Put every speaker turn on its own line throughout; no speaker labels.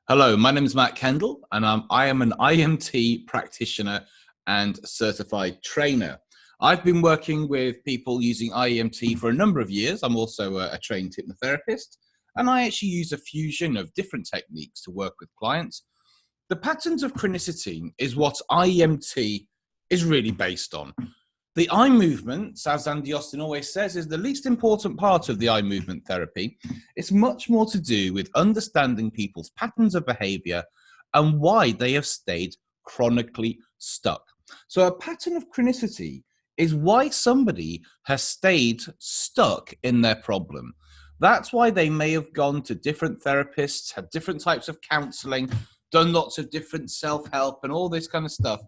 Hello, my name is Matt Kendall, and I am an IEMT practitioner and certified trainer. I've been working with people using IEMT for a number of years. I'm also a trained hypnotherapist, and I actually use a fusion of different techniques to work with clients. The patterns of chronicity is what IEMT is really based on. The eye movements, as Andy Austin always says, is the least important part of the eye movement therapy. It's much more to do with understanding people's patterns of behavior and why they have stayed chronically stuck. So a pattern of chronicity is why somebody has stayed stuck in their problem. That's why they may have gone to different therapists, had different types of counseling, done lots of different self-help and all this kind of stuff,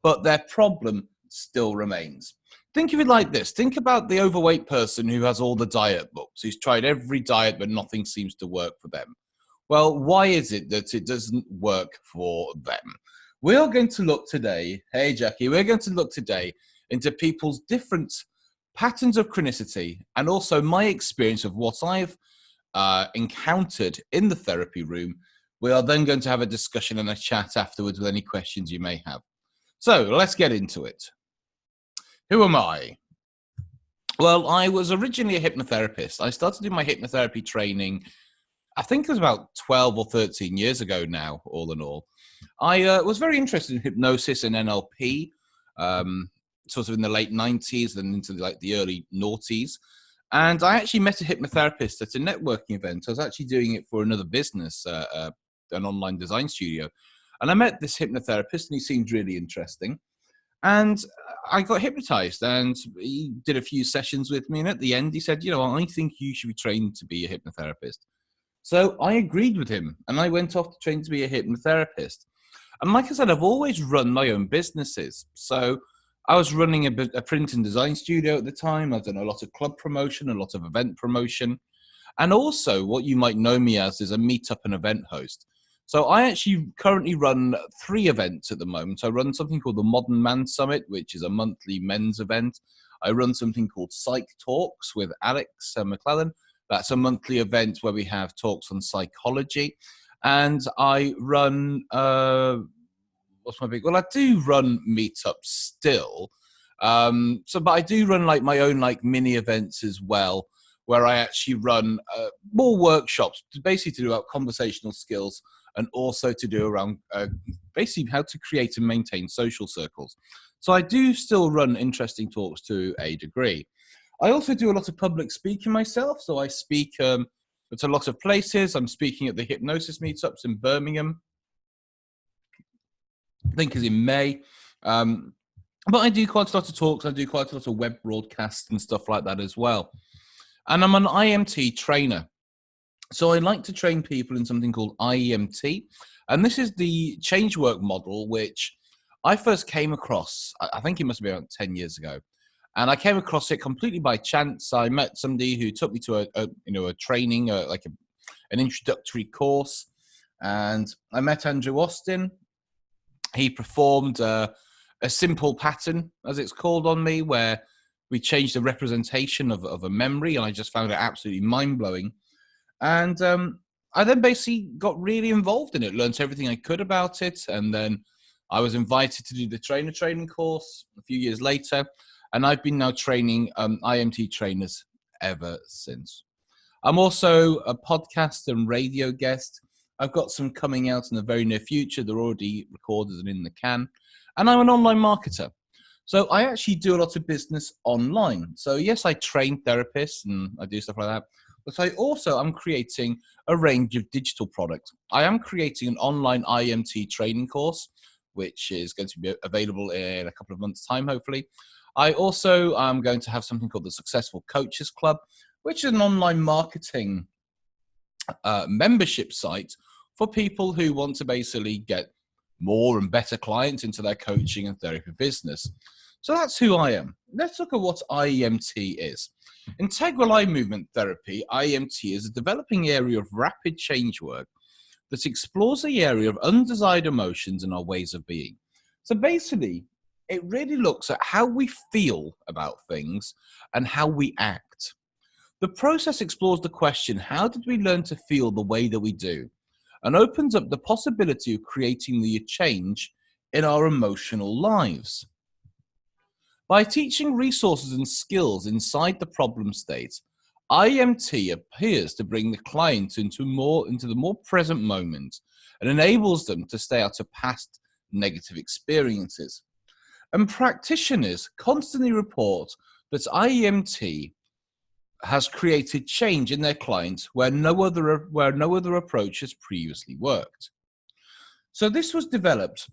but their problem still remains. Think of it like this. Think about the overweight person who has all the diet books, who's tried every diet, but nothing seems to work for them. Well, why is it that it doesn't work for them? We are going to look today, hey Jackie, we're going to look today into people's different patterns of chronicity and also my experience of what I've encountered in the therapy room. We are then going to have a discussion and a chat afterwards with any questions you may have. So let's get into it. Who am I? Well, I was originally a hypnotherapist. I started doing my hypnotherapy training, I think it was about 12 or 13 years ago now, all in all. I was very interested in hypnosis and NLP, sort of in the late 90s and into the early noughties. And I actually met a hypnotherapist at a networking event. I was actually doing it for another business, an online design studio. And I met this hypnotherapist and he seemed really interesting. And I got hypnotized and he did a few sessions with me. And at the end, he said, I think you should be trained to be a hypnotherapist. So I agreed with him and I went off to train to be a hypnotherapist. And like I said, I've always run my own businesses. So I was running a print and design studio at the time. I've done a lot of club promotion, a lot of event promotion. And also what you might know me as is a meetup and event host. So I actually currently run 3 events at the moment. I run something called the Modern Man Summit, which is a monthly men's event. I run something called Psych Talks with Alex McClellan. That's a monthly event where we have talks on psychology. And I run, what's my big? Well, I do run meetups still. But I do run like my own like mini events as well, where I actually run more workshops, basically to do about conversational skills and also to do around basically how to create and maintain social circles. So I do still run interesting talks to a degree. I also do a lot of public speaking myself. So I speak at a lot of places. I'm speaking at the hypnosis meetups in Birmingham. I think is in May. But I do quite a lot of talks. I do quite a lot of web broadcasts and stuff like that as well. And I'm an IEMT trainer. So I like to train people in something called IEMT. And this is the change work model, which I first came across, I think it must have been about 10 years ago. And I came across it completely by chance. I met somebody who took me to a training, an introductory course. And I met Andrew Austin. He performed a simple pattern, as it's called, on me, where we changed the representation of a memory. And I just found it absolutely mind-blowing. And I then basically got really involved in it, learned everything I could about it. And then I was invited to do the trainer training course a few years later. And I've been now training IEMT trainers ever since. I'm also a podcast and radio guest. I've got some coming out in the very near future. They're already recorded and in the can. And I'm an online marketer. So I actually do a lot of business online. So yes, I train therapists and I do stuff like that. But I'm creating a range of digital products. I am creating an online IEMT training course, which is going to be available in a couple of months' time, hopefully. I also am going to have something called the Successful Coaches Club, which is an online marketing membership site for people who want to basically get more and better clients into their coaching and therapy business. So that's who I am. Let's look at what IEMT is. Integral eye movement therapy, IEMT, is a developing area of rapid change work that explores the area of undesired emotions and our ways of being. So basically, it really looks at how we feel about things and how we act. The process explores the question, how did we learn to feel the way that we do? and opens up the possibility of creating the change in our emotional lives. By teaching resources and skills inside the problem state, IEMT appears to bring the client into the more present moment and enables them to stay out of past negative experiences. And practitioners constantly report that IEMT has created change in their clients where no other approach has previously worked. So this was developed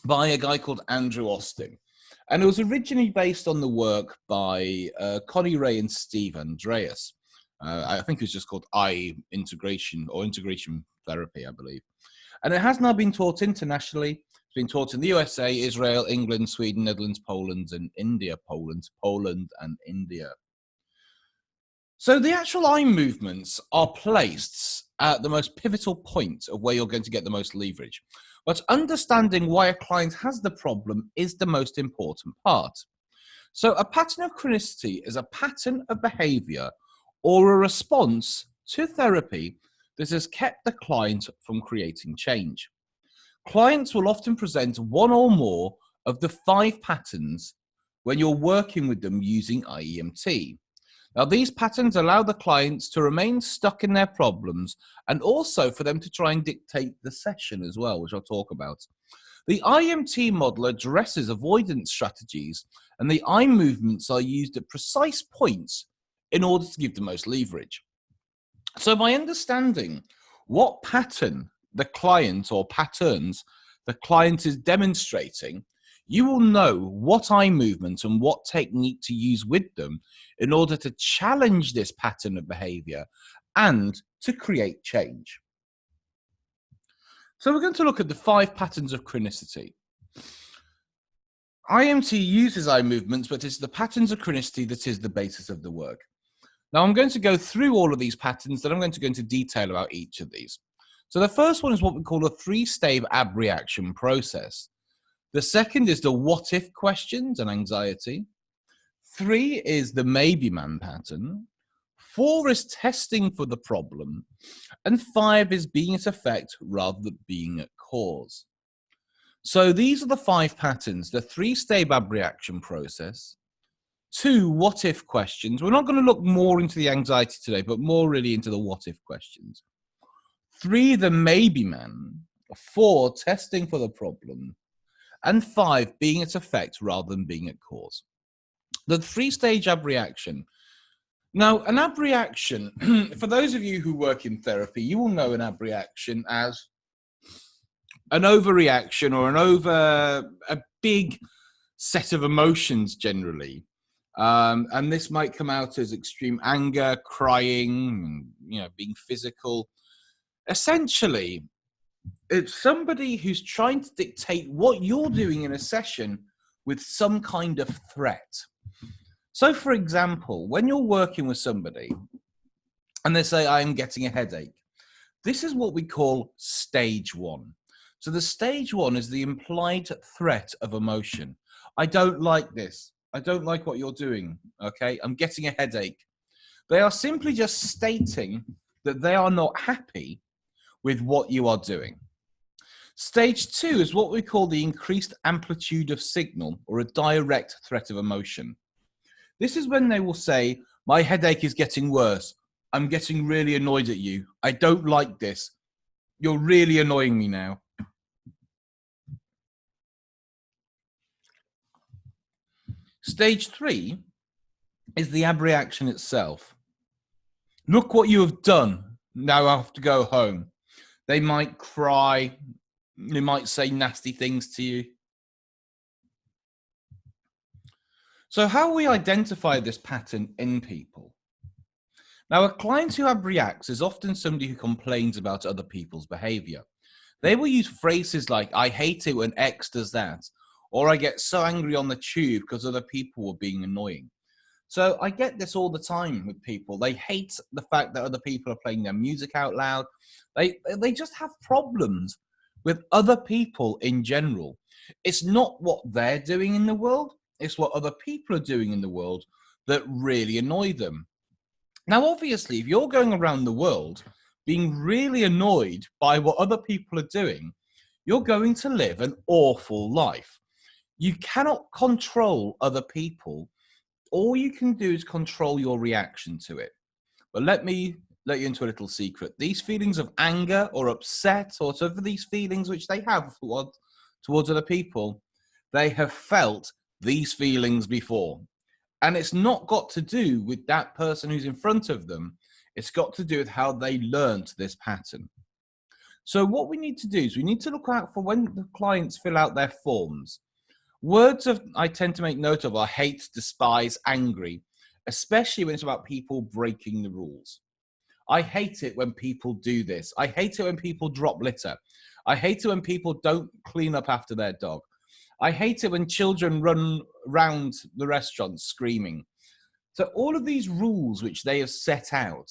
by a guy called Andrew Austin, and it was originally based on the work by Connie Ray and Steve Andreas. I think it was just called integration or integration therapy, I believe. And it has now been taught internationally. It's been taught in the USA, Israel, England, Sweden, Netherlands, Poland, and India. Poland and India. So the actual eye movements are placed at the most pivotal point of where you're going to get the most leverage. But understanding why a client has the problem is the most important part. So a pattern of chronicity is a pattern of behaviour or a response to therapy that has kept the client from creating change. Clients will often present one or more of the 5 patterns when you're working with them using IEMT. Now, these patterns allow the clients to remain stuck in their problems and also for them to try and dictate the session as well, which I'll talk about. The IEMT model addresses avoidance strategies, and the eye movements are used at precise points in order to give the most leverage. So by understanding what pattern the client or patterns the client is demonstrating, you will know what eye movement and what technique to use with them in order to challenge this pattern of behavior and to create change. So we're going to look at the 5 patterns of chronicity. IEMT uses eye movements, but it's the patterns of chronicity that is the basis of the work. Now I'm going to go through all of these patterns, then I'm going to go into detail about each of these. So the first one is what we call a 3-stage ABREACTION process. The second is the what if questions and anxiety. 3 is the maybe man pattern. 4 is testing for the problem. And 5 is being at effect rather than being at cause. So these are the 5 patterns: the 3-stage ABREACTION process, 2 what if questions. We're not going to look more into the anxiety today, but more really into the what if questions. 3, the maybe man. 4, testing for the problem. And 5, being at effect rather than being at cause. The 3-stage ABREACTION. Now, an ABREACTION, for those of you who work in therapy, you will know an ABREACTION as an overreaction or a big set of emotions generally. And this might come out as extreme anger, crying, being physical. Essentially, it's somebody who's trying to dictate what you're doing in a session with some kind of threat. So, for example, when you're working with somebody and they say, I'm getting a headache, this is what we call stage 1. So the stage 1 is the implied threat of emotion. I don't like this. I don't like what you're doing. Okay, I'm getting a headache. They are simply just stating that they are not happy with what you are doing. Stage 2 is what we call the increased amplitude of signal, or a direct threat of emotion. This is when they will say, my headache is getting worse. I'm getting really annoyed at you. I don't like this. You're really annoying me now. Stage 3 is the ABREACTION itself. Look what you have done. Now I have to go home. They might cry. They might say nasty things to you. So how we identify this pattern in people? Now, a client who ABREACTs is often somebody who complains about other people's behavior. They will use phrases like, I hate it when X does that, or I get so angry on the tube because other people were being annoying. So I get this all the time with people. They hate the fact that other people are playing their music out loud. They just have problems with other people in general. It's not what they're doing in the world. It's what other people are doing in the world that really annoy them. Now, obviously, if you're going around the world being really annoyed by what other people are doing, you're going to live an awful life. You cannot control other people. All you can do is control your reaction to it. But let me let you into a little secret. These feelings of anger or upset, or sort of these feelings which they have towards other people, they have felt these feelings before. And it's not got to do with that person who's in front of them. It's got to do with how they learned this pattern. So what we need to do is we need to look out for when the clients fill out their forms. Words I tend to make note of are hate, despise, angry, especially when it's about people breaking the rules. I hate it when people do this. I hate it when people drop litter. I hate it when people don't clean up after their dog. I hate it when children run around the restaurant screaming. So all of these rules which they have set out,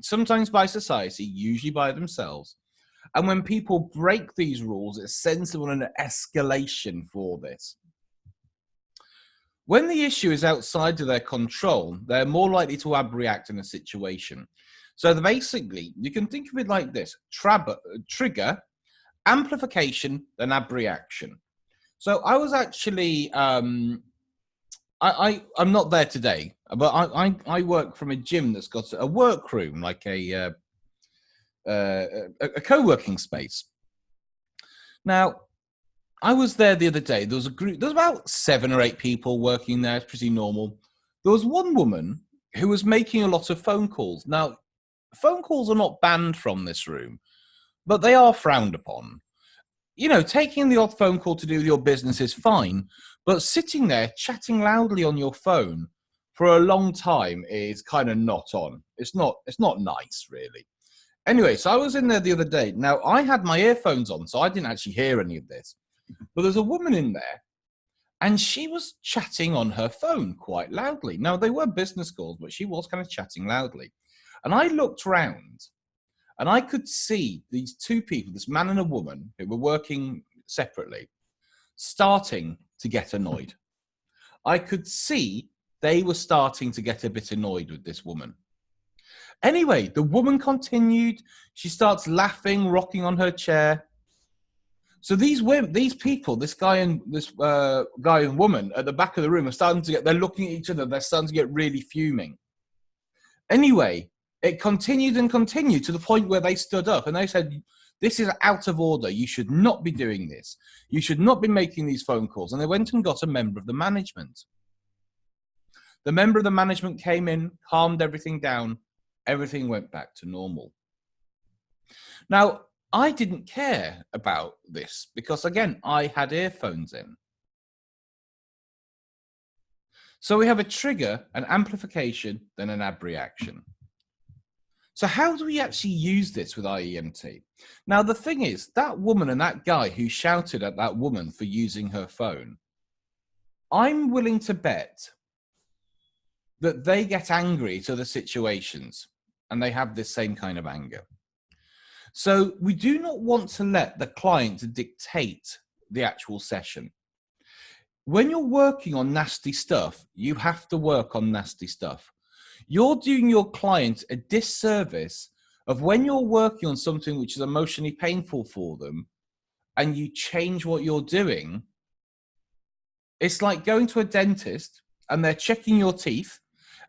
sometimes by society, usually by themselves, and when people break these rules, it sends them on an escalation for this. When the issue is outside of their control, they're more likely to abreact in a situation. So basically, you can think of it like this: trigger, amplification, then abreaction. So I was actually, I'm not there today, but I work from a gym that's got a workroom, like a co-working space. Now, I was there the other day. There was a group, there was about 7 or 8 people working there. It's pretty normal. There was one woman who was making a lot of phone calls. Now, phone calls are not banned from this room, but they are frowned upon. You know, taking the odd phone call to do with your business is fine, but sitting there chatting loudly on your phone for a long time is kind of not on. It's not nice, really. Anyway, so I was in there the other day. Now, I had my earphones on, so I didn't actually hear any of this. But there's a woman in there, and she was chatting on her phone quite loudly. Now, they were business calls, but she was kind of chatting loudly. And I looked round, and I could see these 2 people, this man and a woman, who were working separately, starting to get annoyed. I could see they were starting to get a bit annoyed with this woman. Anyway, the woman continued. She starts laughing, rocking on her chair. So these people, this guy and woman at the back of the room they're looking at each other. They're starting to get really fuming. Anyway, it continued and continued to the point where they stood up and they said, "This is out of order. You should not be doing this. You should not be making these phone calls." And they went and got a member of the management. The member of the management came in, calmed everything down. Everything went back to normal. Now, I didn't care about this because, again, I had earphones in. So we have a trigger, an amplification, then an abreaction. So how do we actually use this with IEMT? Now, the thing is, that woman and that guy who shouted at that woman for using her phone, I'm willing to bet that they get angry to the situations and they have this same kind of anger. So we do not want to let the client dictate the actual session. When you're working on nasty stuff, you have to work on nasty stuff. You're doing your client a disservice of when you're working on something which is emotionally painful for them and you change what you're doing. It's like going to a dentist and they're checking your teeth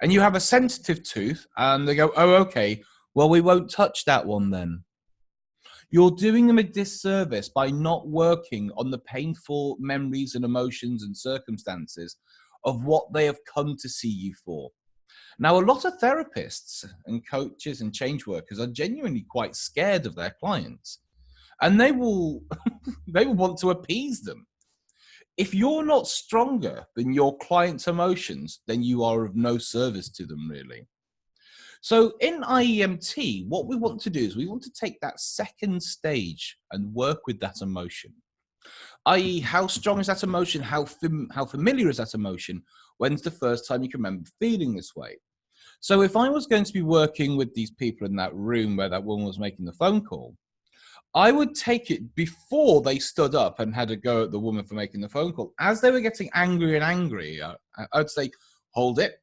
and you have a sensitive tooth and they go, "Oh, okay, well, we won't touch that one then." You're doing them a disservice by not working on the painful memories and emotions and circumstances of what they have come to see you for. Now, a lot of therapists and coaches and change workers are genuinely quite scared of their clients, and they will want to appease them. If you're not stronger than your client's emotions, then you are of no service to them, really. So in IEMT, what we want to do is we want to take that second stage and work with that emotion. I.e., how strong is that emotion? How familiar is that emotion? When's the first time you can remember feeling this way? So if I was going to be working with these people in that room where that woman was making the phone call, I would take it before they stood up and had a go at the woman for making the phone call. As they were getting angrier and angrier, I'd say, "Hold it.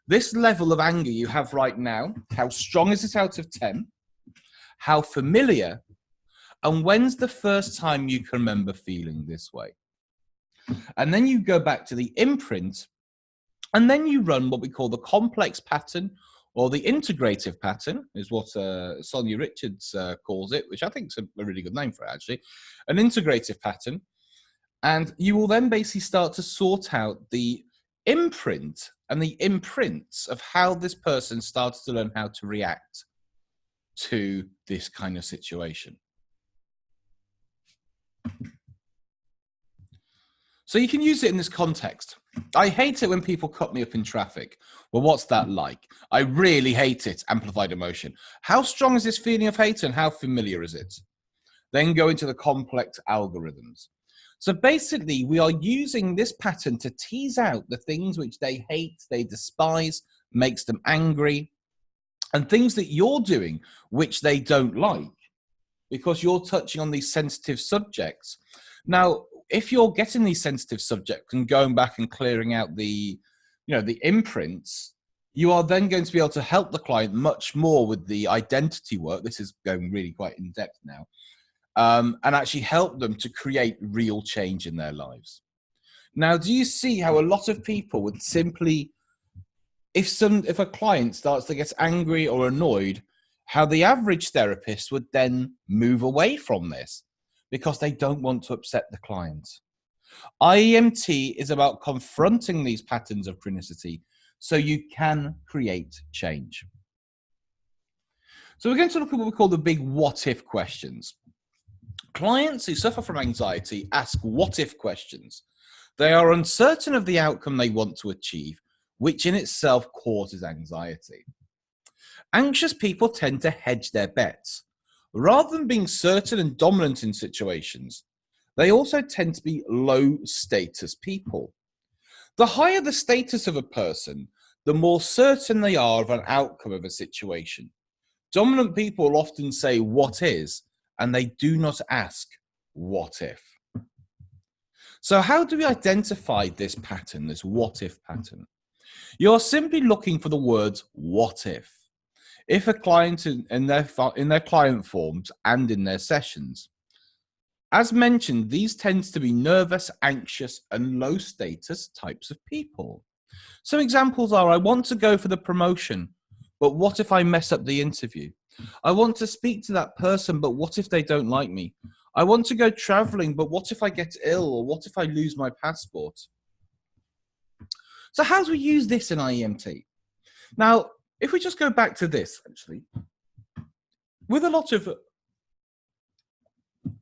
This level of anger you have right now, how strong is it out of 10? how familiar, and when's the first time you can remember feeling this way. And then you go back to the imprint, and then you run what we call the complex pattern, or the integrative pattern, is what Sonia Richards calls it, which I think is a really good name for it, actually. An integrative pattern. And you will then basically start to sort out the imprint and the imprints of how this person starts to learn how to react to this kind of situation. So you can use it in this context. I hate it when people cut me up in traffic. Well, what's that like? I really hate it. Amplified emotion. How strong is this feeling of hate and how familiar is it? Then go into the complex algorithms. So basically, we are using this pattern to tease out the things which they hate, they despise, makes them angry, and things that you're doing which they don't like, because you're touching on these sensitive subjects. Now, if you're getting these sensitive subjects and going back and clearing out the imprints, you are then going to be able to help the client much more with the identity work. This is going really quite in depth now. And actually help them to create real change in their lives. Now, do you see how a lot of people would simply, if a client starts to get angry or annoyed, how the average therapist would then move away from this because they don't want to upset the client. IEMT is about confronting these patterns of chronicity so you can create change. So we're going to look at what we call the big what-if questions. Clients who suffer from anxiety ask what-if questions. They are uncertain of the outcome they want to achieve, which in itself causes anxiety. Anxious people tend to hedge their bets. Rather than being certain and dominant in situations, they also tend to be low-status people. The higher the status of a person, the more certain they are of an outcome of a situation. Dominant people often say, "What is?" and they do not ask, "What if?" So how do we identify this pattern, this what-if pattern? You're simply looking for the words "what if." If a client in their client forms and in their sessions. As mentioned, these tends to be nervous, anxious, and low-status types of people. Some examples are, I want to go for the promotion, but what if I mess up the interview? I want to speak to that person, but what if they don't like me? I want to go traveling, but what if I get ill? Or what if I lose my passport? So how do we use this in IEMT? Now, if we just go back to this, actually, with a lot of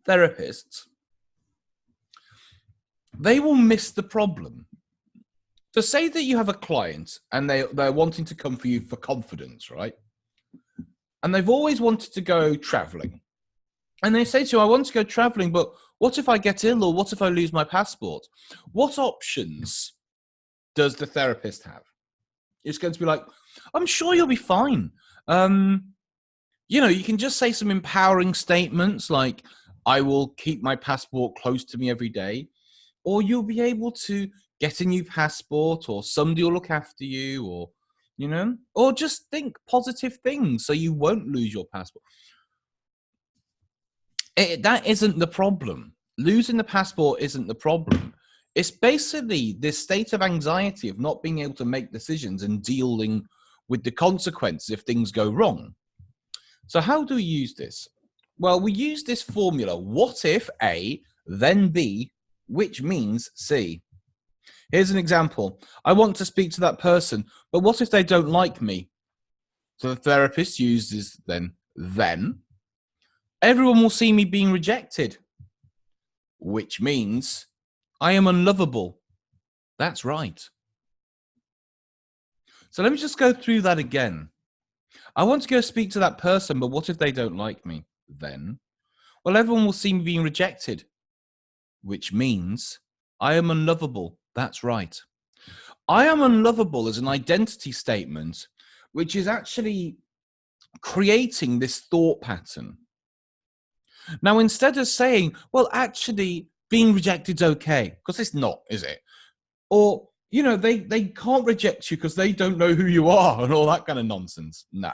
therapists, they will miss the problem. So say that you have a client and they're wanting to come for you for confidence, right? And they've always wanted to go traveling. And they say to you, I want to go traveling, but what if I get ill or what if I lose my passport? What options does the therapist have? It's going to be like, I'm sure you'll be fine. You can just say some empowering statements like, I will keep my passport close to me every day. Or you'll be able to get a new passport, or somebody will look after you, or just think positive things so you won't lose your passport. That isn't the problem. Losing the passport isn't the problem. It's basically this state of anxiety of not being able to make decisions and dealing with the consequences if things go wrong. So how do we use this? Well, we use this formula. What if A, then B, which means C? Here's an example. I want to speak to that person, but what if they don't like me? So the therapist uses then. Everyone will see me being rejected, which means I am unlovable. That's right. So let me just go through that again. I want to go speak to that person, but what if they don't like me? Then, well, everyone will see me being rejected, which means I am unlovable. That's right. I am unlovable is an identity statement, which is actually creating this thought pattern. Now, instead of saying, well, actually, being rejected is okay, because it's not, is it? Or, they can't reject you because they don't know who you are and all that kind of nonsense. No.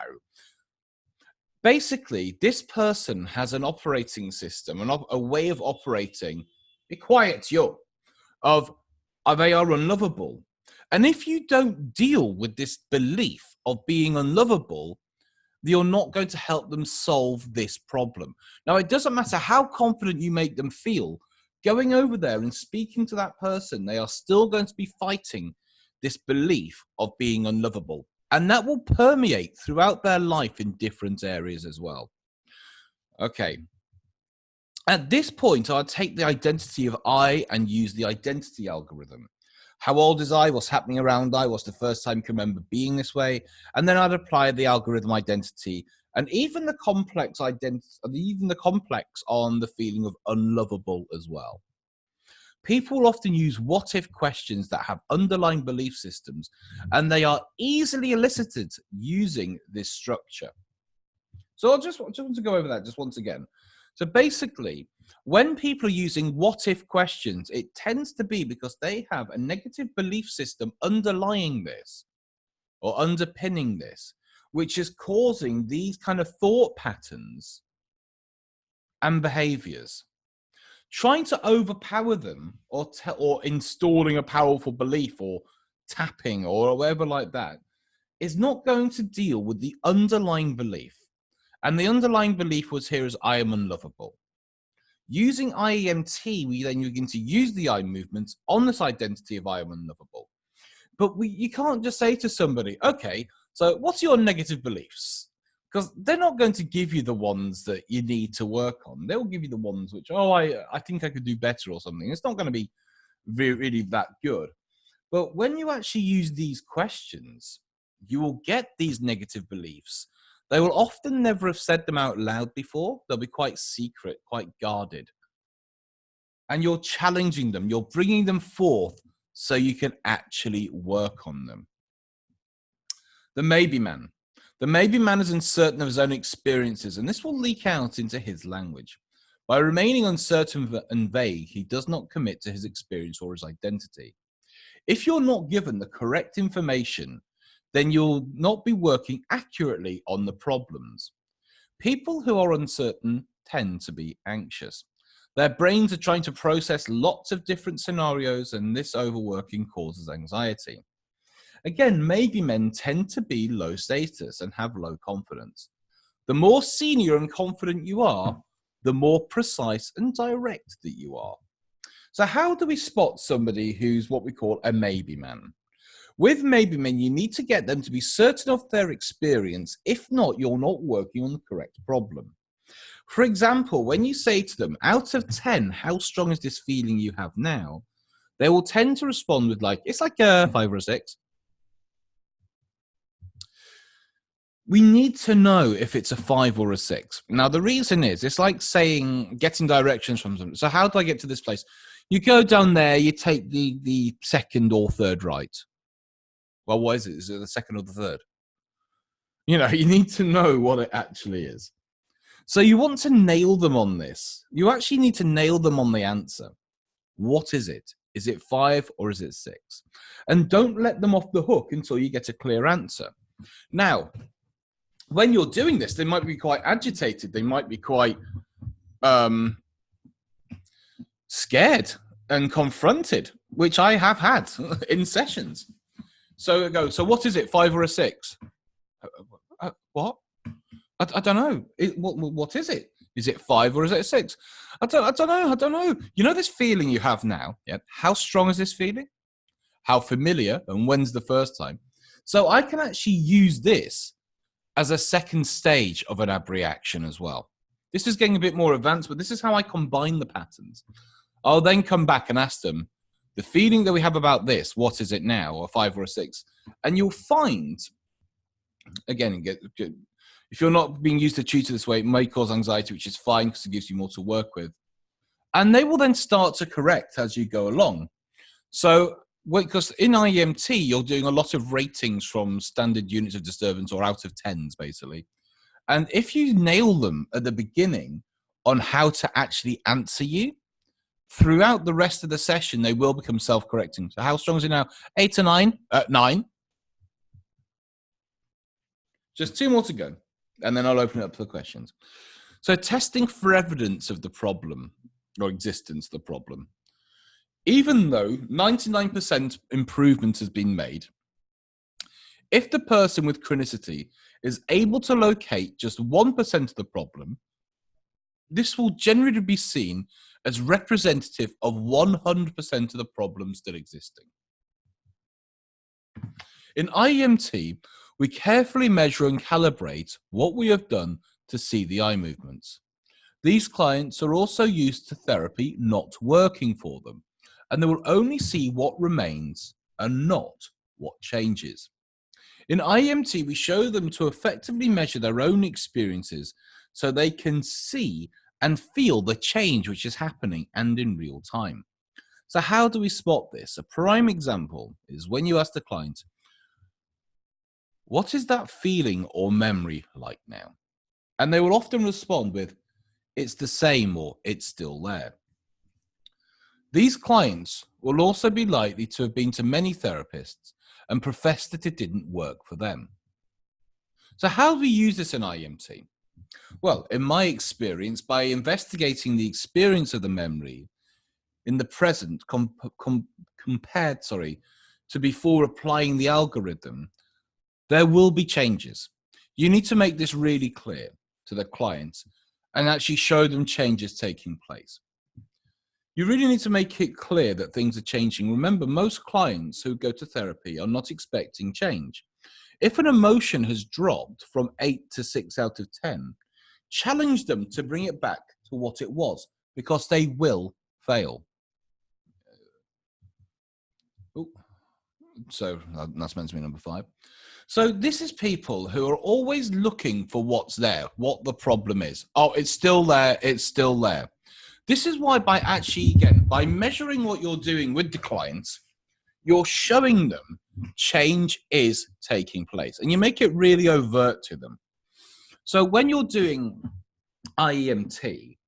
Basically, this person has an operating system, a way of operating, be quiet, you, of they are unlovable. And if you don't deal with this belief of being unlovable, you're not going to help them solve this problem. Now, it doesn't matter how confident you make them feel, going over there and speaking to that person, they are still going to be fighting this belief of being unlovable. And that will permeate throughout their life in different areas as well. Okay. At this point, I'll take the identity of I and use the identity algorithm. How old is I? What's happening around I? What's the first time you can remember being this way? And then I'd apply the algorithm identity and even the complex identity, even the complex on the feeling of unlovable as well. People often use what-if questions that have underlying belief systems, and they are easily elicited using this structure. So I just want to go over that just once again. So basically, when people are using what-if questions, it tends to be because they have a negative belief system underlying this or underpinning this, which is causing these kind of thought patterns and behaviors. Trying to overpower them or installing a powerful belief or tapping or whatever like that is not going to deal with the underlying belief. And the underlying belief was here is I am unlovable. Using IEMT, we then begin to use the I movements on this identity of I am unlovable. But you can't just say to somebody, okay, so what's your negative beliefs? Because they're not going to give you the ones that you need to work on. They'll give you the ones which, oh, I think I could do better or something. It's not going to be really that good. But when you actually use these questions, you will get these negative beliefs. They will often never have said them out loud before. They'll be quite secret, quite guarded. And you're challenging them. You're bringing them forth so you can actually work on them. The maybe man. The maybe man is uncertain of his own experiences, and this will leak out into his language. By remaining uncertain and vague, he does not commit to his experience or his identity. If you're not given the correct information, then you'll not be working accurately on the problems. People who are uncertain tend to be anxious. Their brains are trying to process lots of different scenarios, and this overworking causes anxiety. Again, maybe men tend to be low status and have low confidence. The more senior and confident you are, the more precise and direct that you are. So how do we spot somebody who's what we call a maybe man? With maybe men, you need to get them to be certain of their experience. If not, you're not working on the correct problem. For example, when you say to them, out of 10, how strong is this feeling you have now? They will tend to respond with like, it's like a 5 or a 6. We need to know if it's a 5 or a 6. Now, the reason is, it's like saying, getting directions from something. So how do I get to this place? You go down there, you take the second or third right. Well, what is it? Is it the second or the third? You know, you need to know what it actually is. So you want to nail them on this. You actually need to nail them on the answer. What is it? Is it 5 or is it 6? And don't let them off the hook until you get a clear answer. Now, when you're doing this, they might be quite agitated. They might be quite scared and confronted, which I have had in sessions. So I go, so what is it, 5 or a 6? What? I don't know. What is it? Is it 5 or is it a 6? I don't know. You know this feeling you have now? Yeah. How strong is this feeling? How familiar? And when's the first time? So I can actually use this as a second stage of an ABREACTION as well. This is getting a bit more advanced, but this is how I combine the patterns. I'll then come back and ask them, the feeling that we have about this, what is it now, or 5 or a 6? And you'll find, again, if you're not being used to tutor this way, it may cause anxiety, which is fine because it gives you more to work with. And they will then start to correct as you go along. So, because in IEMT, you're doing a lot of ratings from standard units of disturbance or out of 10s, basically. And if you nail them at the beginning on how to actually answer you, throughout the rest of the session, they will become self-correcting. So how strong is it now? 8 to 9? 9. Just 2 more to go. and then I'll open it up for questions. So testing for evidence of the problem or existence of the problem. Even though 99% improvement has been made, if the person with chronicity is able to locate just 1% of the problem, this will generally be seen as representative of 100% of the problem still existing. In IEMT, we carefully measure and calibrate what we have done to see the eye movements. These clients are also used to therapy not working for them, and they will only see what remains and not what changes. In IEMT, we show them to effectively measure their own experiences so they can see and feel the change which is happening and in real time. So how do we spot this? A prime example is when you ask the client, what is that feeling or memory like now? And they will often respond with, it's the same or it's still there. These clients will also be likely to have been to many therapists and profess that it didn't work for them. So how do we use this in IEMT? Well, in my experience, by investigating the experience of the memory in the present compared to before applying the algorithm, there will be changes. You need to make this really clear to the clients and actually show them changes taking place. You really need to make it clear that things are changing. Remember, most clients who go to therapy are not expecting change. If an emotion has dropped from 8 to 6 out of 10, challenge them to bring it back to what it was, because they will fail. Ooh. So that's meant to be number 5. So this is people who are always looking for what's there, what the problem is. Oh, it's still there, it's still there. This is why by measuring what you're doing with the clients, you're showing them change is taking place, and you make it really overt to them. So when you're doing IEMT,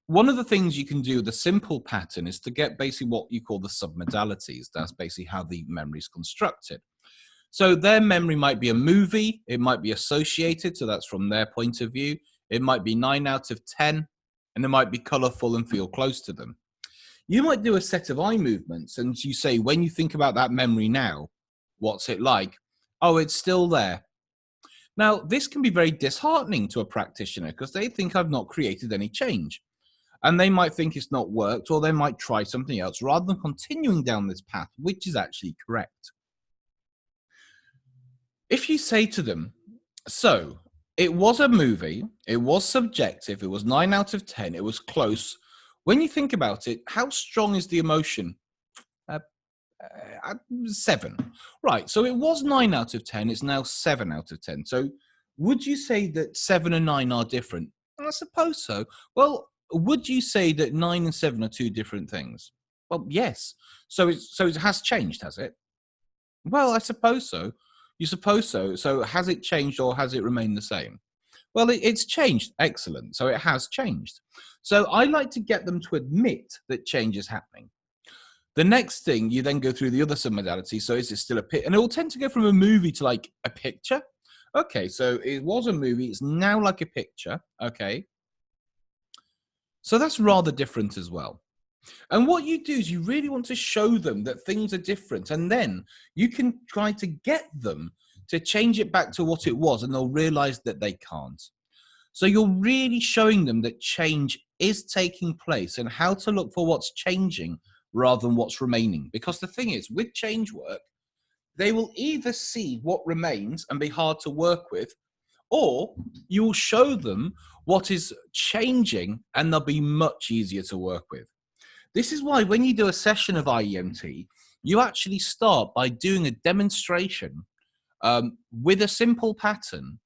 one of the things you can do with a simple pattern is to get basically what you call the submodalities. That's basically how the memory is constructed. So their memory might be a movie, it might be associated, so that's from their point of view. It might be 9 out of 10, and it might be colorful and feel close to them. You might do a set of eye movements, and you say, when you think about that memory now, what's it like? Oh, it's still there. Now, this can be very disheartening to a practitioner because they think I've not created any change. And they might think it's not worked, or they might try something else rather than continuing down this path, which is actually correct. If you say to them, so it was a movie, it was subjective, it was 9 out of 10, it was close. When you think about it, how strong is the emotion? 7. Right, so it was 9 out of 10, it's now 7 out of 10. So would you say that 7 and 9 are different? I suppose so. Well, would you say that 9 and 7 are 2 different things? Well, yes. So it has changed, has it? Well, I suppose so. You suppose so. So has it changed or has it remained the same? Well, it's changed. Excellent. So it has changed. So I like to get them to admit that change is happening. The next thing, you then go through the other submodalities. So is it still a picture? And it will tend to go from a movie to like a picture. Okay, so it was a movie. It's now like a picture. Okay. So that's rather different as well. And what you do is you really want to show them that things are different. And then you can try to get them to change it back to what it was, and they'll realize that they can't. So you're really showing them that change is taking place and how to look for what's changing rather than what's remaining. Because the thing is, with change work, they will either see what remains and be hard to work with, or you will show them what is changing and they'll be much easier to work with. This is why when you do a session of IEMT, you actually start by doing a demonstration with a simple pattern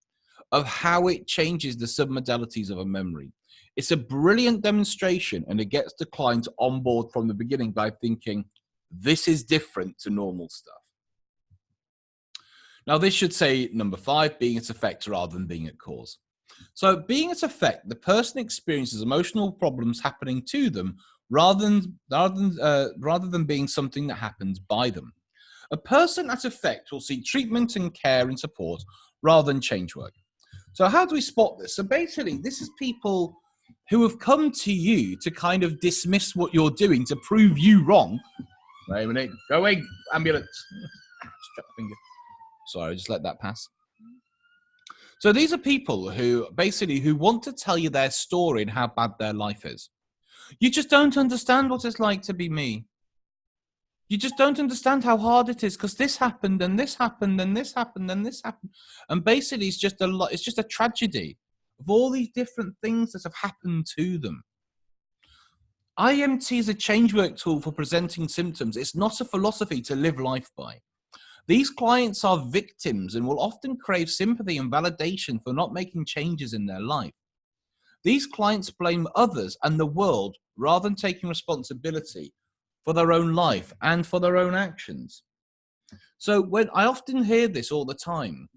of how it changes the submodalities of a memory. It's a brilliant demonstration, and it gets the client on board from the beginning by thinking, this is different to normal stuff. Now, this should say number 5, being its effect rather than being its cause. So being its effect, the person experiences emotional problems happening to them rather than being something that happens by them. A person at effect will seek treatment and care and support rather than change work. So how do we spot this? So basically, this is people who have come to you to kind of dismiss what you're doing to prove you wrong. Wait a minute. Go away, ambulance. Sorry, just let that pass. So these are people who basically want to tell you their story and how bad their life is. You just don't understand what it's like to be me. You just don't understand how hard it is because this happened and this happened and this happened and this happened. And basically it's just a tragedy of all these different things that have happened to them. IEMT is a change work tool for presenting symptoms. It's not a philosophy to live life by. These clients are victims and will often crave sympathy and validation for not making changes in their life. These clients blame others and the world rather than taking responsibility for their own life and for their own actions. So when I often hear this all the time,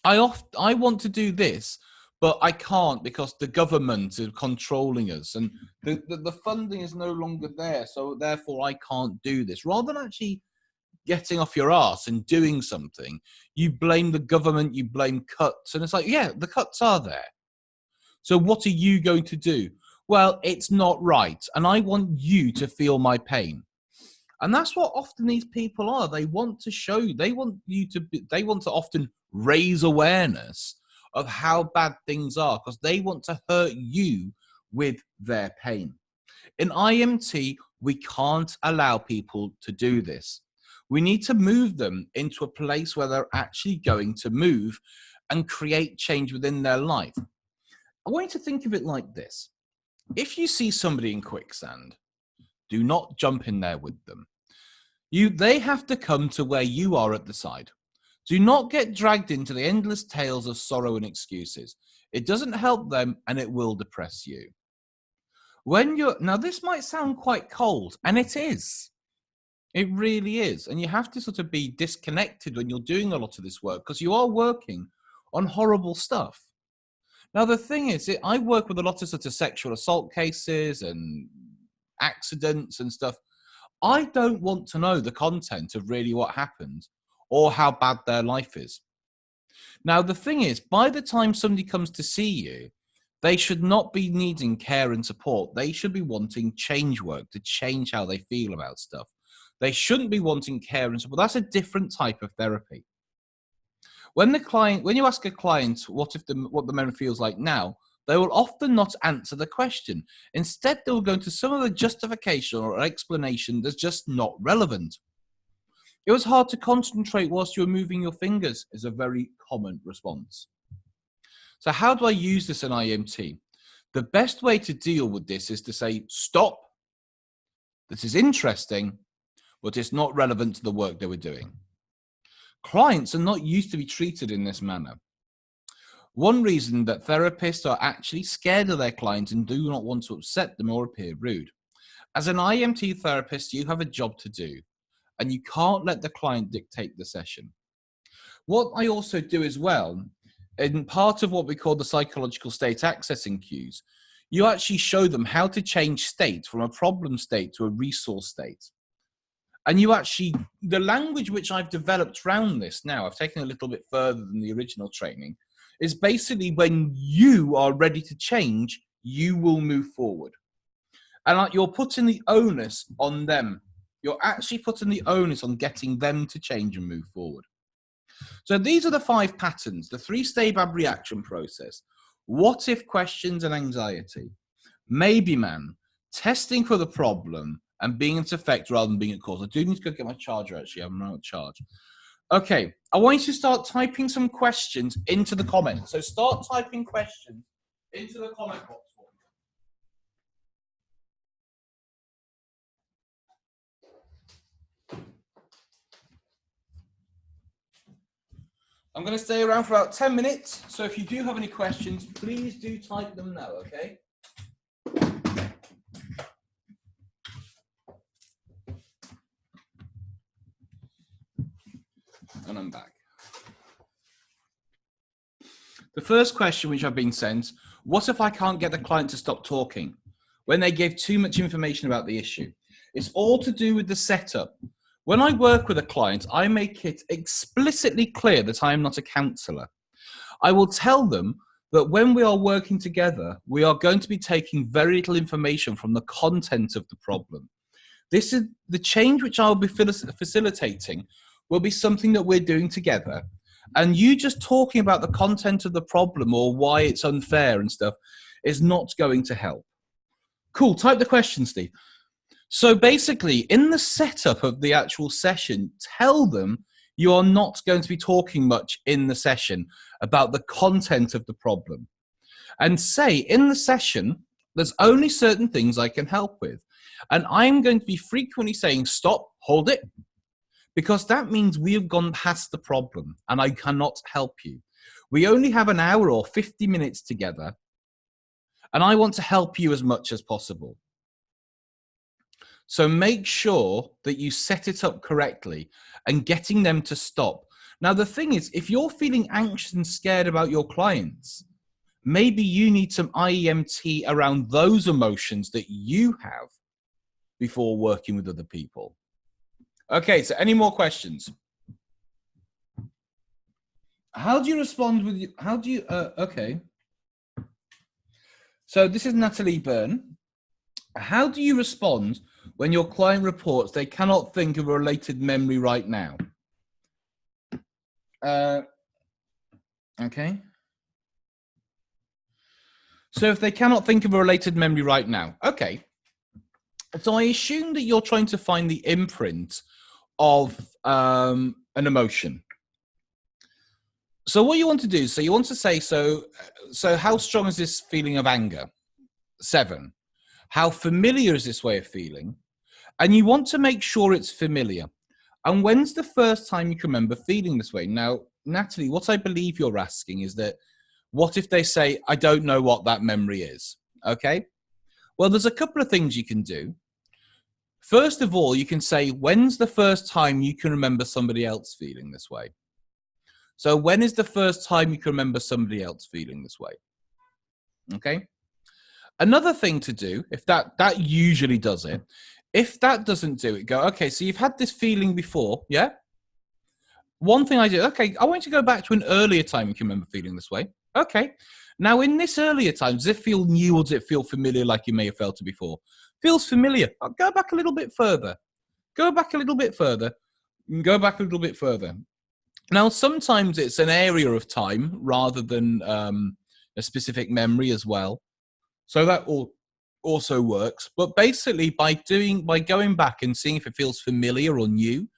I want to do this, but I can't because the government is controlling us and the funding is no longer there, so therefore I can't do this. Rather than actually getting off your arse and doing something, you blame the government, you blame cuts, and it's like, yeah, the cuts are there. So what are you going to do? Well, it's not right, and I want you to feel my pain. And that's what often these people are. They want to show you, they want to often raise awareness of how bad things are because they want to hurt you with their pain. In IEMT, we can't allow people to do this. We need to move them into a place where they're actually going to move and create change within their life. I want you to think of it like this. If you see somebody in quicksand, do not jump in there with them. They have to come to where you are at the side. Do not get dragged into the endless tales of sorrow and excuses. It doesn't help them and it will depress you. Now this might sound quite cold, and it is. It really is. And you have to sort of be disconnected when you're doing a lot of this work because you are working on horrible stuff. Now, the thing is, I work with a lot of sort of sexual assault cases and accidents and stuff. I don't want to know the content of really what happened or how bad their life is. Now, the thing is, by the time somebody comes to see you, they should not be needing care and support. They should be wanting change work to change how they feel about stuff. They shouldn't be wanting care and support. That's a different type of therapy. When you ask a client what the moment feels like now, they will often not answer the question. Instead, they will go into some of the justification or explanation that's just not relevant. It was hard to concentrate whilst you were moving your fingers is a very common response. So how do I use this in IEMT? The best way to deal with this is to say, stop. This is interesting, but it's not relevant to the work they were doing. Clients are not used to be treated in this manner. One reason that therapists are actually scared of their clients and do not want to upset them or appear rude. As an IEMT therapist, you have a job to do, and you can't let the client dictate the session. What I also do as well, in part of what we call the psychological state accessing cues, you actually show them how to change state from a problem state to a resource state. And the language which I've developed around this now, I've taken a little bit further than the original training, is basically when you are ready to change, you will move forward. And you're putting the onus on them. You're actually putting the onus on getting them to change and move forward. So these are the 5 patterns, the 3-stage ABREACTION process. What if questions and anxiety, maybe man, testing for the problem, and being its effect rather than being its cause. I do need to go get my charger, actually. I'm not charged. Okay, I want you to start typing some questions into the comments. So start typing questions into the comment box. I'm going to stay around for about 10 minutes. So if you do have any questions, please do type them now, okay? And I'm back. The first question which I've been sent, what if I can't get the client to stop talking when they give too much information about the issue? It's all to do with the setup. When I work with a client, I make it explicitly clear that I am not a counsellor. I will tell them that when we are working together, we are going to be taking very little information from the content of the problem. This is the change which I'll be facilitating will be something that we're doing together. And you just talking about the content of the problem or why it's unfair and stuff is not going to help. Cool. Type the question, Steve. So basically, in the setup of the actual session, tell them you are not going to be talking much in the session about the content of the problem. And say, in the session, there's only certain things I can help with. And I'm going to be frequently saying, stop, hold it, because that means we have gone past the problem and I cannot help you. We only have an hour or 50 minutes together, and I want to help you as much as possible. So make sure that you set it up correctly and getting them to stop. Now, the thing is, if you're feeling anxious and scared about your clients, maybe you need some IEMT around those emotions that you have before working with other people. Okay, so any more questions? How do you respond with, how do you, okay. So this is Natalie Byrne. How do you respond when your client reports they cannot think of a related memory right now? Okay. So if they cannot think of a related memory right now, okay. So I assume that you're trying to find the imprint of an emotion. So what you want to do, so you want to say, so how strong is this feeling of anger? 7. How familiar is this way of feeling? And you want to make sure it's familiar. And when's the first time you can remember feeling this way? Now, Natalie, what I believe you're asking is that, what if they say, I don't know what that memory is? Okay. Well, there's a couple of things you can do. First of all, you can say, when's the first time you can remember somebody else feeling this way? So when is the first time you can remember somebody else feeling this way? Okay. Another thing to do, if that usually does it, if that doesn't do it, go, okay, so you've had this feeling before, yeah? One thing I do, okay, I want you to go back to an earlier time you can remember feeling this way. Okay. Now, in this earlier time, does it feel new or does it feel familiar like you may have felt it before? Feels familiar. I'll go back a little bit further. Go back a little bit further. Go back a little bit further. Now, sometimes it's an area of time rather than a specific memory as well. So that also works. But basically, by going back and seeing if it feels familiar or new,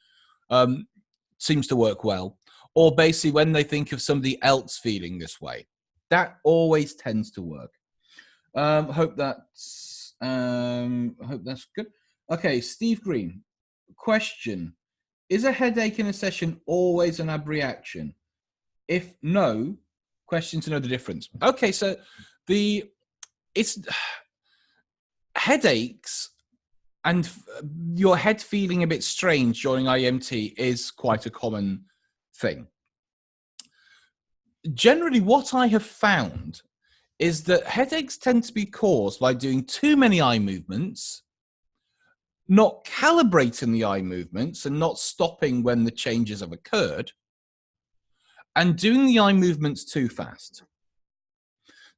seems to work well. Or basically, when they think of somebody else feeling this way, that always tends to work. Hope that's good. Okay, Steve Green. Question: is a headache in a session always an ABREACTION? If no, question to know the difference. Okay, so it's headaches and your head feeling a bit strange during IEMT is quite a common thing. Generally, what I have found is that headaches tend to be caused by doing too many eye movements, not calibrating the eye movements and not stopping when the changes have occurred, and doing the eye movements too fast.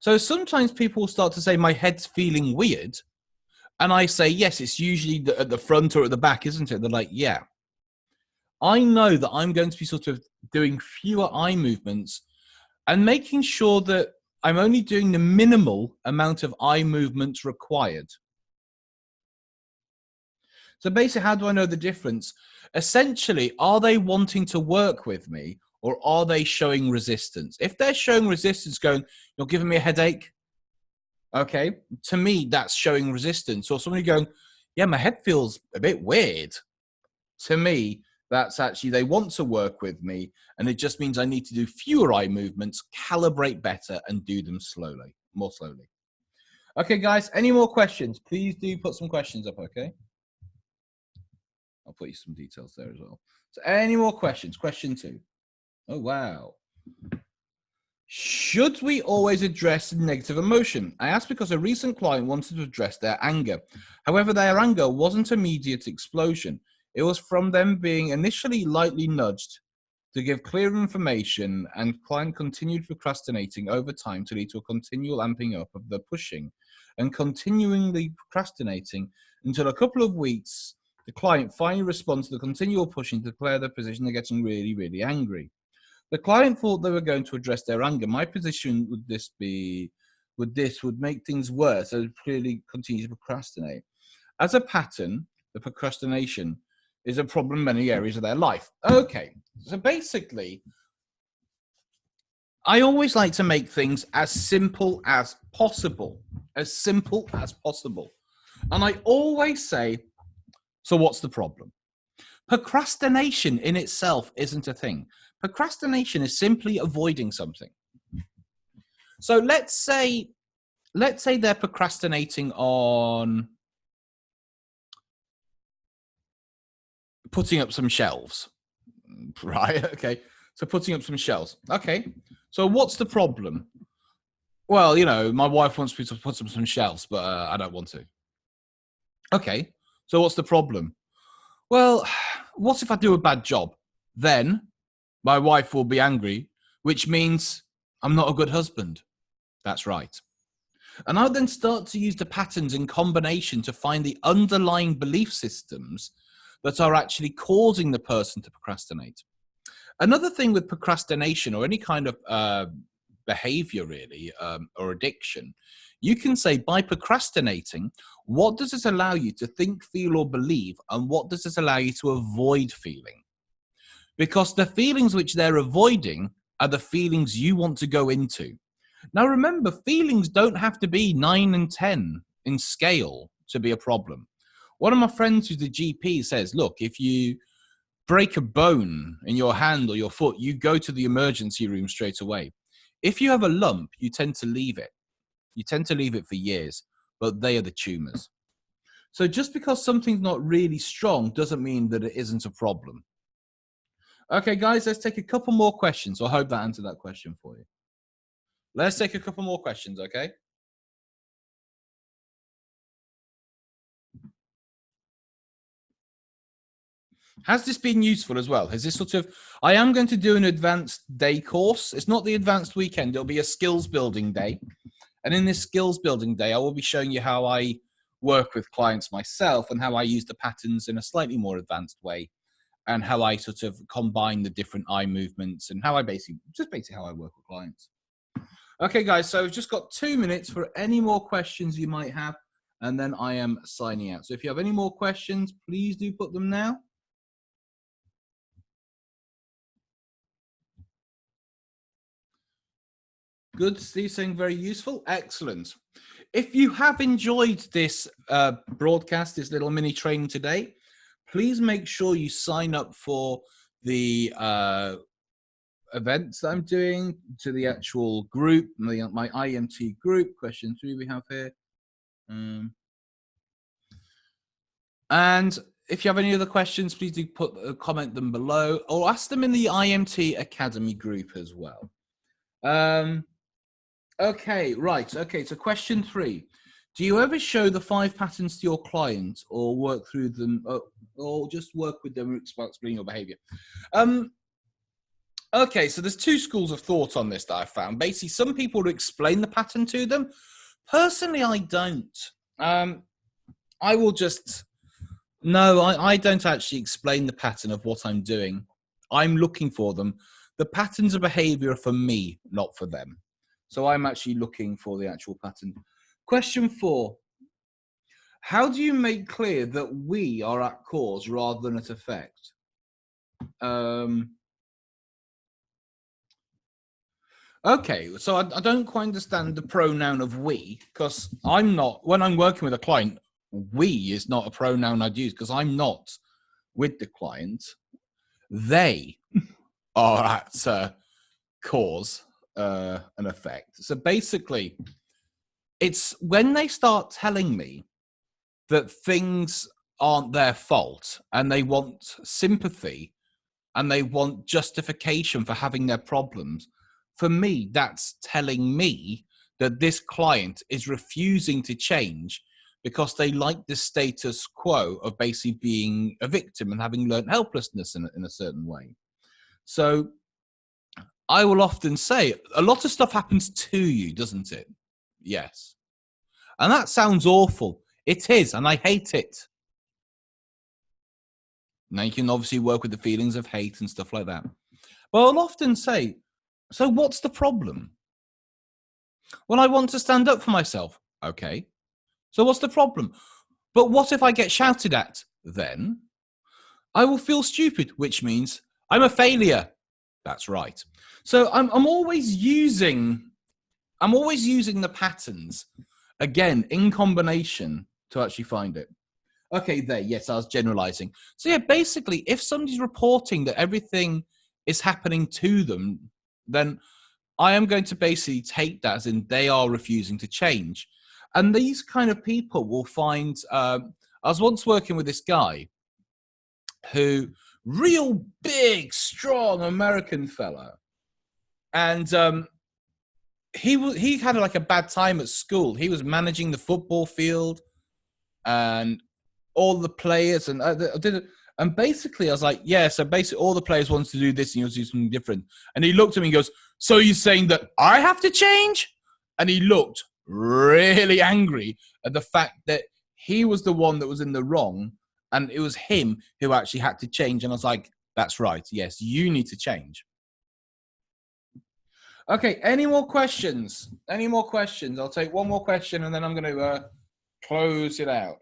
So sometimes people will start to say, my head's feeling weird. And I say, yes, it's usually at the front or at the back, isn't it? They're like, yeah. I know that I'm going to be sort of doing fewer eye movements and making sure that I'm only doing the minimal amount of eye movements required. So basically, how do I know the difference? Essentially, are they wanting to work with me or are they showing resistance? If they're showing resistance, going, you're giving me a headache, okay, to me, that's showing resistance. Or somebody going, yeah, my head feels a bit weird. To me, that's actually, they want to work with me, and it just means I need to do fewer eye movements, calibrate better, and do them slowly, more slowly. Okay, guys, any more questions? Please do put some questions up, okay? I'll put you some details there as well. So any more questions? Question 2. Oh, wow. Should we always address negative emotion? I asked because a recent client wanted to address their anger. However, their anger wasn't immediate explosion. It was from them being initially lightly nudged to give clear information, and client continued procrastinating over time to lead to a continual amping up of the pushing and continually procrastinating until a couple of weeks, the client finally responds to the continual pushing to declare their position. They're getting really, really angry. The client thought they were going to address their anger. My position would make things worse. They would clearly continue to procrastinate. As a pattern, the procrastination is a problem in many areas of their life. Okay, so basically, I always like to make things as simple as possible. As simple as possible. And I always say, so what's the problem? Procrastination in itself isn't a thing. Procrastination is simply avoiding something. So let's say they're procrastinating on putting up some shelves, right? Okay, so putting up some shelves. Okay, so what's the problem? Well, my wife wants me to put up some shelves, but I don't want to. Okay, so what's the problem? Well, what if I do a bad job? Then my wife will be angry, which means I'm not a good husband. That's right. And I'll then start to use the patterns in combination to find the underlying belief systems that are actually causing the person to procrastinate. Another thing with procrastination or any kind of behavior really, or addiction, you can say, by procrastinating, what does this allow you to think, feel, or believe, and what does this allow you to avoid feeling? Because the feelings which they're avoiding are the feelings you want to go into. Now remember, feelings don't have to be 9 and 10 in scale to be a problem. One of my friends who's a GP says, look, if you break a bone in your hand or your foot, you go to the emergency room straight away. If you have a lump, you tend to leave it. You tend to leave it for years, but they are the tumors. So just because something's not really strong doesn't mean that it isn't a problem. Okay, guys, let's take a couple more questions. I hope that answered that question for you. Let's take a couple more questions, okay? Has this been useful as well? Has this I am going to do an advanced day course. It's not the advanced weekend. It'll be a skills building day. And in this skills building day, I will be showing you how I work with clients myself and how I use the patterns in a slightly more advanced way, and how I combine the different eye movements and how I basically how I work with clients. Okay, guys, so we've just got 2 minutes for any more questions you might have, and then I am signing out. So if you have any more questions, please do put them now. Good, Steve saying very useful. Excellent. If you have enjoyed this broadcast, this little mini training today, please make sure you sign up for the events that I'm doing, to the actual group, my IEMT group. Question 3 we have here. And if you have any other questions, please do comment them below, or ask them in the IEMT Academy group as well. Okay, right. Okay, so question 3. Do you ever show the 5 patterns to your clients, or work through them, or just work with them explaining your behavior? Okay, so there's 2 schools of thought on this that I've found. Basically, some people will explain the pattern to them. Personally, I don't. I will just... No, I don't actually explain the pattern of what I'm doing. I'm looking for them. The patterns of behavior are for me, not for them. So I'm actually looking for the actual pattern. Question 4. How do you make clear that we are at cause rather than at effect? Okay, so I don't quite understand the pronoun of we, because when I'm working with a client, we is not a pronoun I'd use, because I'm not with the client. They are at cause and effect. So basically, it's when they start telling me that things aren't their fault and they want sympathy and they want justification for having their problems. For me, that's telling me that this client is refusing to change because they like the status quo of basically being a victim and having learned helplessness in a certain way. So I will often say a lot of stuff happens to you, doesn't it? Yes. And that sounds awful. It is, and I hate it. Now you can obviously work with the feelings of hate and stuff like that. But I'll often say, so what's the problem? Well, I want to stand up for myself. Okay. So what's the problem? But what if I get shouted at? Then I will feel stupid, which means I'm a failure. That's right. So I'm always using the patterns again in combination to actually find it. Okay, there. Yes, I was generalizing. So yeah, basically, if somebody's reporting that everything is happening to them, then I am going to basically take that as in they are refusing to change. And these kind of people will find, I was once working with this guy who, real big, strong American fella. And he had like a bad time at school. He was managing the football field and all the players. And basically I was like, yeah, so basically all the players wanted to do this and you want to do something different. And he looked at me and goes, so you're saying that I have to change? And he looked really angry at the fact that he was the one that was in the wrong and it was him who actually had to change. And I was like, that's right. Yes, you need to change. Okay, any more questions? Any more questions? I'll take one more question and then I'm going to close it out.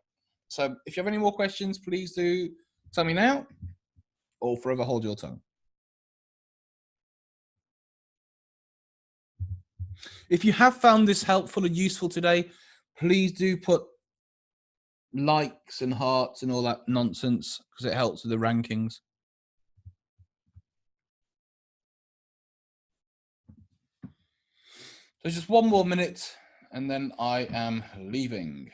So if you have any more questions, please do tell me now or forever hold your tongue. If you have found this helpful and useful today, please do put likes and hearts and all that nonsense because it helps with the rankings. So just one more minute and then I am leaving.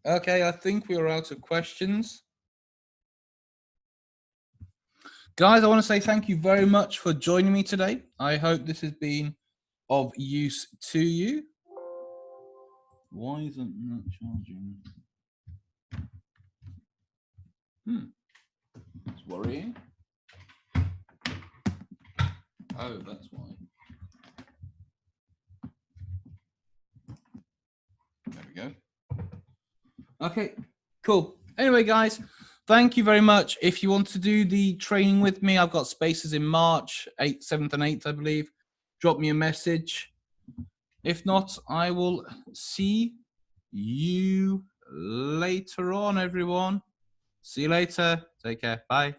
Okay, I think we are out of questions. Guys, I want to say thank you very much for joining me today. I hope this has been of use to you. Why isn't that charging? It's worrying. Oh, that's why. There we go. Okay, cool. Anyway, guys, thank you very much. If you want to do the training with me, I've got spaces in March, 8th, 7th, and 8th, I believe. Drop me a message. If not, I will see you later on, everyone. See you later. Take care. Bye.